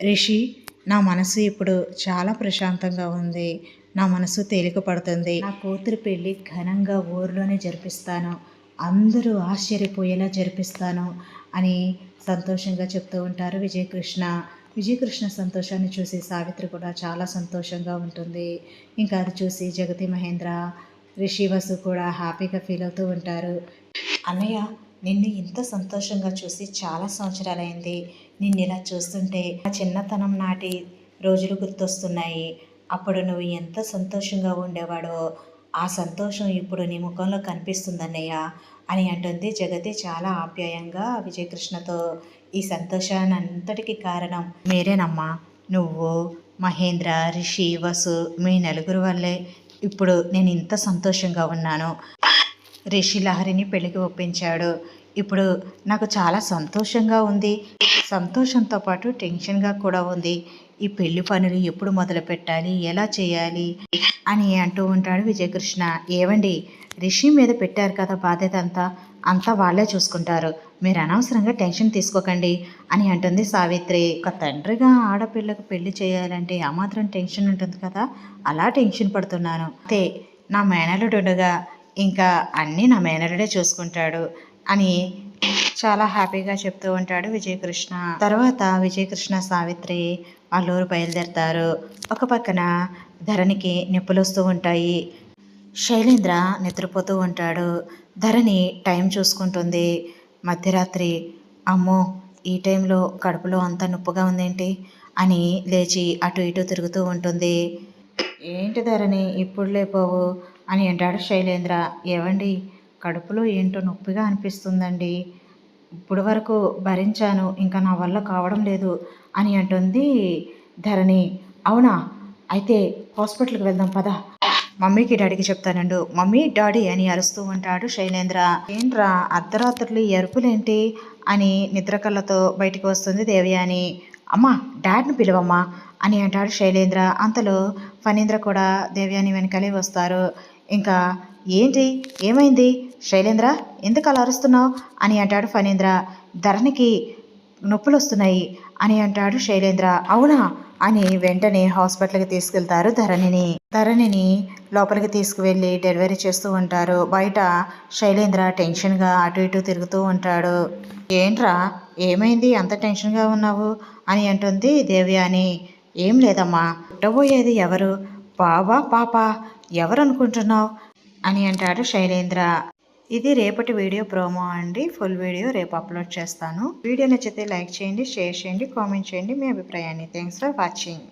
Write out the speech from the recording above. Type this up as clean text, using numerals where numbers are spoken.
రిషి, నా మనసు ఇప్పుడు చాలా ప్రశాంతంగా ఉంది. నా మనసు తేలిక పడుతుంది. నా కూతురు పెళ్ళి ఘనంగా ఊరిలోనే జరిపిస్తాను, అందరూ ఆశ్చర్యపోయేలా జరిపిస్తాను అని సంతోషంగా చెప్తూ ఉంటారు విజయకృష్ణ. విజయకృష్ణ సంతోషాన్ని చూసి సావిత్రి కూడా చాలా సంతోషంగా ఉంటుంది. ఇంకా అది చూసి జగతి మహేంద్ర, రిషి, వసు కూడా హ్యాపీగా ఫీల్ అవుతూ ఉంటారు. అన్నయ్య, నిన్ను ఇంత సంతోషంగా చూసి చాలా సంవత్సరాలైంది. నిన్ను ఇలా చూస్తుంటే ఆ చిన్నతనం నాటి రోజులు గుర్తొస్తున్నాయి. అప్పుడు నువ్వు ఎంత సంతోషంగా ఉండేవాడో ఆ సంతోషం ఇప్పుడు నీ ముఖంలో కనిపిస్తుందన్నయ్య అని అంటుంది జగతి చాలా ఆప్యాయంగా విజయకృష్ణతో. ఈ సంతోషాన్ని అంతటికి కారణం మీరేనమ్మా. నువ్వు, మహేంద్ర, రిషి, వసు మీ నలుగురు వల్లే ఇప్పుడు నేను ఇంత సంతోషంగా ఉన్నాను. రిషి లహరిని పెళ్లికి ఒప్పించాడు. ఇప్పుడు నాకు చాలా సంతోషంగా ఉంది. సంతోషంతో పాటు టెన్షన్గా కూడా ఉంది. ఈ పెళ్లి పనులు ఎప్పుడు మొదలు పెట్టాలి, ఎలా చేయాలి అని అంటూ ఉంటాడు విజయకృష్ణ. ఏవండి, రిషి మీద పెట్టారు కదా బాధ్యత అంతా వాళ్ళే చూసుకుంటారు. మీరు అనవసరంగా టెన్షన్ తీసుకోకండి అని అంటుంది సావిత్రి. ఒక తండ్రిగా ఆడపిల్లకు పెళ్లి చేయాలంటే ఆ మాత్రం టెన్షన్ ఉంటుంది కదా, అలా టెన్షన్ పడుతున్నాను. అంతే, నా మేనలుడుగా ఇంకా అన్నీ నా మేనలుడే చూసుకుంటాడు అని చాలా హ్యాపీగా చెప్తూ ఉంటాడు విజయకృష్ణ. తర్వాత విజయకృష్ణ, సావిత్రి వాళ్ళూరు బయలుదేరతారు. ఒక పక్కన ధరణికి నొప్పులు వస్తూ ఉంటాయి. శైలేంద్ర నిద్రపోతూ ఉంటాడు. ధరణి టైం చూసుకుంటుంది. మధ్యరాత్రి, అమ్మో ఈ టైంలో కడుపులో అంతా నొప్పిగా ఉందేంటి అని లేచి అటు ఇటు తిరుగుతూ ఉంటుంది. ఏంటి ధరణి ఇప్పుడు లేపోవు అని అంటాడు శైలేంద్ర. ఏవండి, కడుపులో ఏంటో నొప్పిగా అనిపిస్తుందండి. ఇప్పుడు వరకు భరించాను, ఇంకా నా వల్ల కావడం లేదు అని అంటుంది ధరణి. అవునా, అయితే హాస్పిటల్కి వెళ్దాం పద. మమ్మీకి డాడీకి చెప్తానండు. మమ్మీ డాడీ అని అరుస్తూ ఉంటాడు శైలేంద్ర. ఏంట్రా అర్ధరాత్రులు ఎరుపులేంటి అని నిద్ర కళ్ళతో బయటికి వస్తుంది దేవయాని. అమ్మా, డాడ్ని పిలువమ్మా అని అంటాడు శైలేంద్ర. అంతలో ఫణీంద్ర కూడా దేవయాని వెనకాలే వస్తారు. ఇంకా ఏంటి, ఏమైంది శైలేంద్ర, ఎందుకు అలా అరుస్తున్నావు అని అంటాడు ఫణీంద్ర. ధరణికి నొప్పులు వస్తున్నాయి అని అంటాడు శైలేంద్ర. అవునా అని వెంటనే హాస్పిటల్కి తీసుకెళ్తారు ధరణిని లోపలికి తీసుకువెళ్ళి డెలివరీ చేస్తూ ఉంటారు. బయట శైలేంద్ర టెన్షన్గా అటు ఇటు తిరుగుతూ ఉంటాడు. ఏంట్రా, ఏమైంది అంత టెన్షన్గా ఉన్నావు అని అంటుంది దేవయాని. ఏం లేదమ్మా, పుట్టబోయేది ఎవరు, బావా పాప, ఎవరు అనుకుంటున్నావు అని అంటాడు శైలేంద్ర. ఇది రేపటి వీడియో ప్రోమో అండి. ఫుల్ వీడియో రేపు అప్లోడ్ చేస్తాను. వీడియో నచ్చితే లైక్ చేయండి, షేర్ చేయండి, కామెంట్ చేయండి మీ అభిప్రాయాన్ని. Thanks for watching.